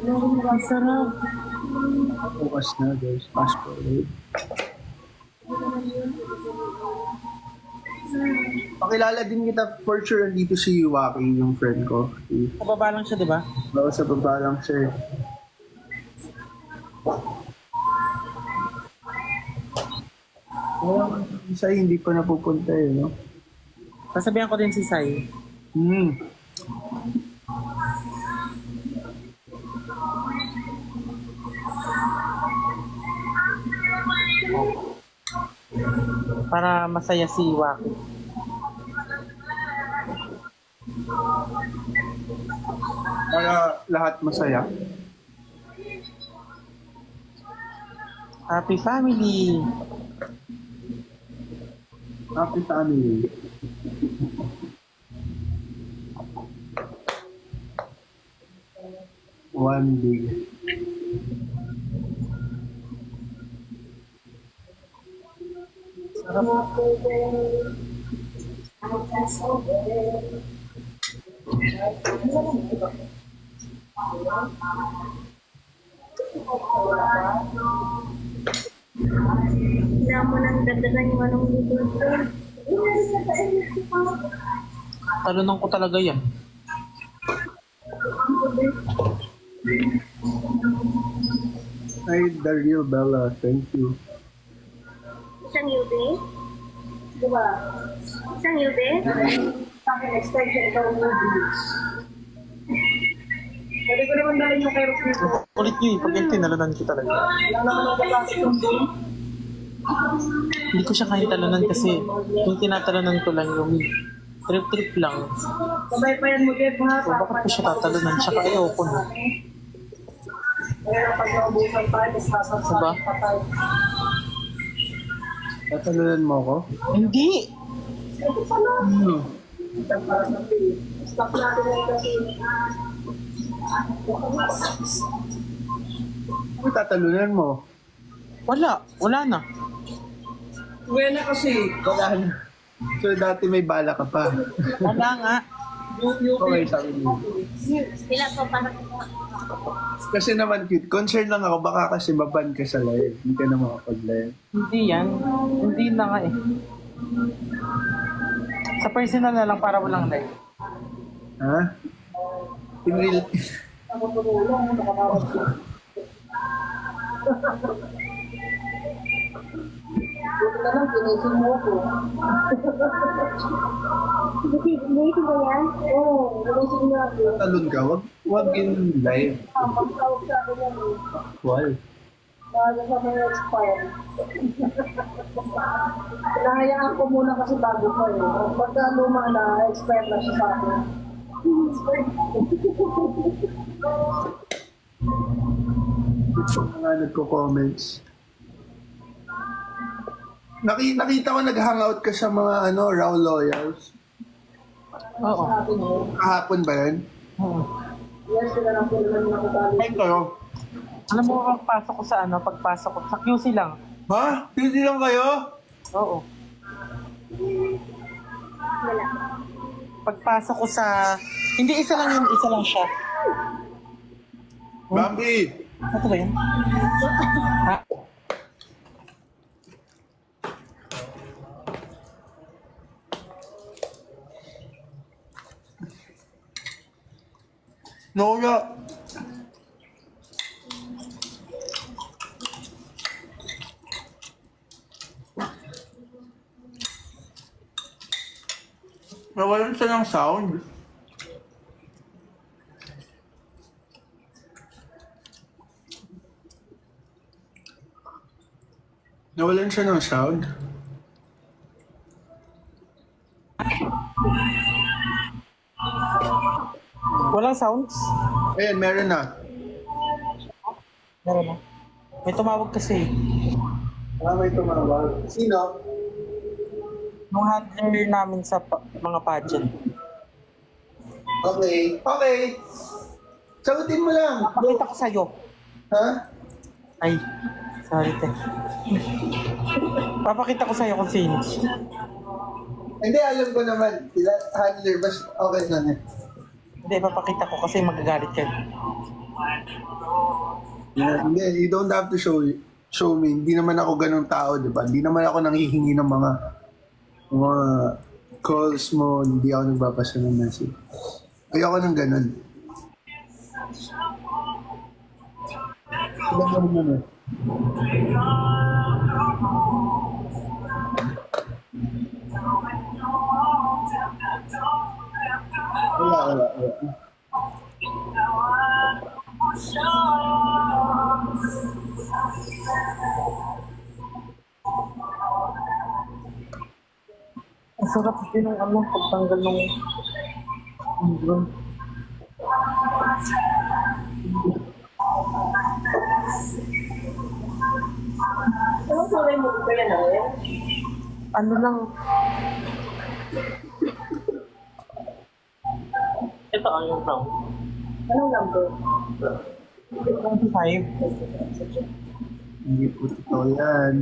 Ang sarap. Focus na guys. Fast forward. Pakilala din kita for sure. Dito si Waki, yung friend ko. Sa baba lang siya, di ba? Oo, sa baba lang siya. Isa hindi pa napupunta eh, no? Sasabihan ko din si Sai. Para masaya si Waki. Para lahat masaya. Happy family! Happy family. One big. Kailangan mo nang dagdagan yung anong dito. Talunong ko talaga yan. Hi, the real Bella. Thank you. Isang ube? Diba? Isang ube? Sa akin, extension ito ang noodles. Pwede ko naman dalhin yung kairos nito. Ulit nyo eh, pag yung tinalunan ko talaga. Wala naman ang kapasok yung day. Hindi ko siya kahit talunan kasi yung tinatalunan ko lang yung trip-trip lang. Sabay pa yan mo, Jeff, ha? So bakit ko siya tatalunan? Tsaka ayoko na. Kaya pag naubusan tayo, mas sasaksak Diba? pa tayo. Tatalunan mo ako? Hindi! Ito pala. Para sa pili. Stop natin yan kasi. Ano tatalunan mo? Wala na. Buena kasi. Wala na. So dati may bala ka pa. Wala nga. Okay, sabi mo. Sila ko para. Kasi naman cute. Concern lang ako, baka kasi maban ka sa live. Hindi ka na makapag-live. Hindi yan. Hindi na nga eh. Sa personal na lang para walang live. Ha? In real... Nakapulong, nakapawag ko. Buti na lang, pinising mo ko. Pinising ba yan? Oo, pinising mo ako. Talon ka, wag in live. Pagkawag sa akin yan eh. Why? Bago sa mga expire. Hinahayaan ko muna kasi bago ko eh. Pagka luma na, expire na siya sa akin. Ito mga nagko-comments. Nakita ko nag-hangout ka sa mga raw loyals. Oo. Sa akin eh. Kahapon ba yan? Oo. Yes, sila lang po naman nakabalik. Ay, kayo. Alam mo pagpasok ko sa pagpasok ko sa QC lang. Ha? Busy lang kayo? Oo. Wala. Pagpasok ko sa... Hindi isa lang yun, isa lang siya. Bambi! Ano ba yun? Ha? Nawala. Nawalan siya ng sound. Nawalan siya ng sound. Walang sounds? Ayan, meron na. Meron na. May tumawag kasi. May tumawag. Sino? Nung handler namin sa mga pageant. Okay. Okay. Sagutin mo lang. Pakita ko sa'yo. Ha? Ay, sorry te. Papakita ko sa'yo kung sino. Hindi, alam ko naman. Sila handler, bas okay na. Hindi, papakita ko kasi magagalit ka. Yeah, hindi, you don't have to show me. Hindi naman ako ganong tao, di ba? Hindi naman ako nanghihingi ng mga calls mo, hindi ako nagbabasa ng message. Ayoko ng ganon. Ilan ka naman eh. Wala. Ang sarap din ng pagtanggal ng ingrown. Anong kulay mo ba yan, Ariel? Ano lang. Ito ang yung brown. Anong number? 25. Hindi po totoo yan.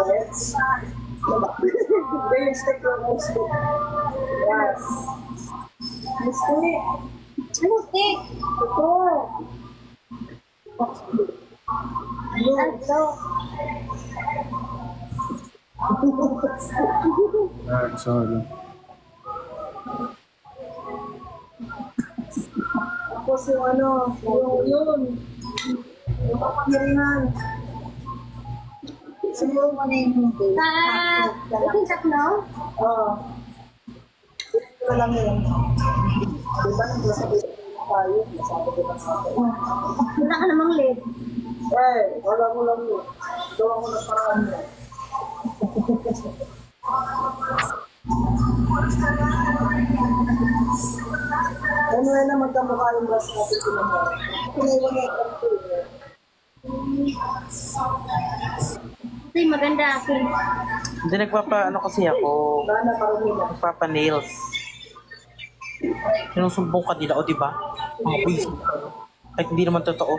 Let's. Stick lang ang stick. Yes. Stick. Ano stick? Ito. Ito. Sorry. Tapos yung ano, yun. Yung kapangyarihan. Siguro mo na yung movie. Ito yung tatlo? Oo. Ito lang yun. Diba nang sabi tayo, nasabi ko na sa akin. Wala ka namang lid. Wala mo lang yun. Gawa ko na paraan yun. Ano na magkamukha yung brush natin ko naman. Pinaiwan na yung computer. Ay, maganda ako. Hindi ano kasi ako. Nagpapa-nails. Sinusumbong ka nila, o diba? Mga quiz. Kahit hindi naman totoo.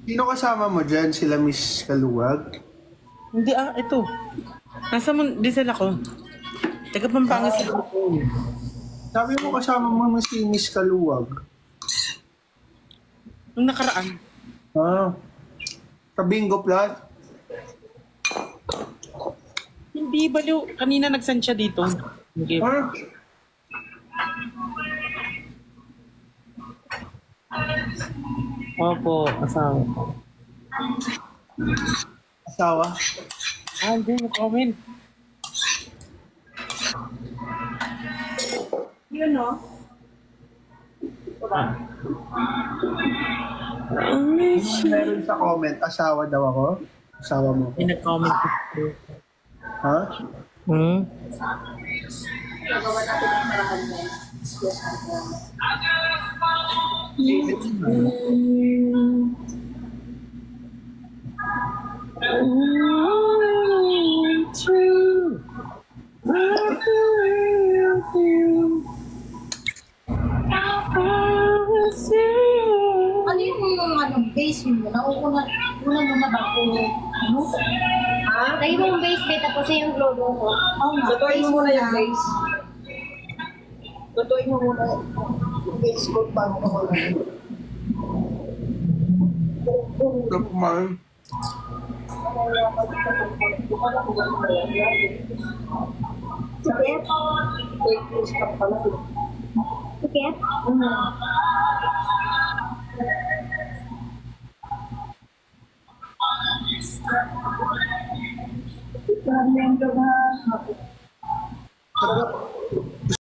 Sino kasama mo dyan? Sila Miss Kaluwag? Hindi ito. Nasa Diesel ako. Taga Pampanga sila. Sabi mo kasama mo si Miss Kaluwag. Nung nakaraan. Kabingo Plus? Hindi baliw. Kanina nagsan siya dito. Okay. Opo, asawa. Asawa? Hindi, comment. Yun, no? Meron sa comment, asawa daw ako? Asawa mo ko? May nag-comment. Ha? Gagawa natin ang paraan mo. Ano yung base mo? Una mo na ba kung ano? Tayo yung base beta po sa yung logo ko. Oo nga. Tutuin mo muna yung base. Tutuin mo muna yung base ko paano ko muna. Ito kumain. Sikit? Wait, please ka pala. Sikit? Sabi niya yung job na Talaga po.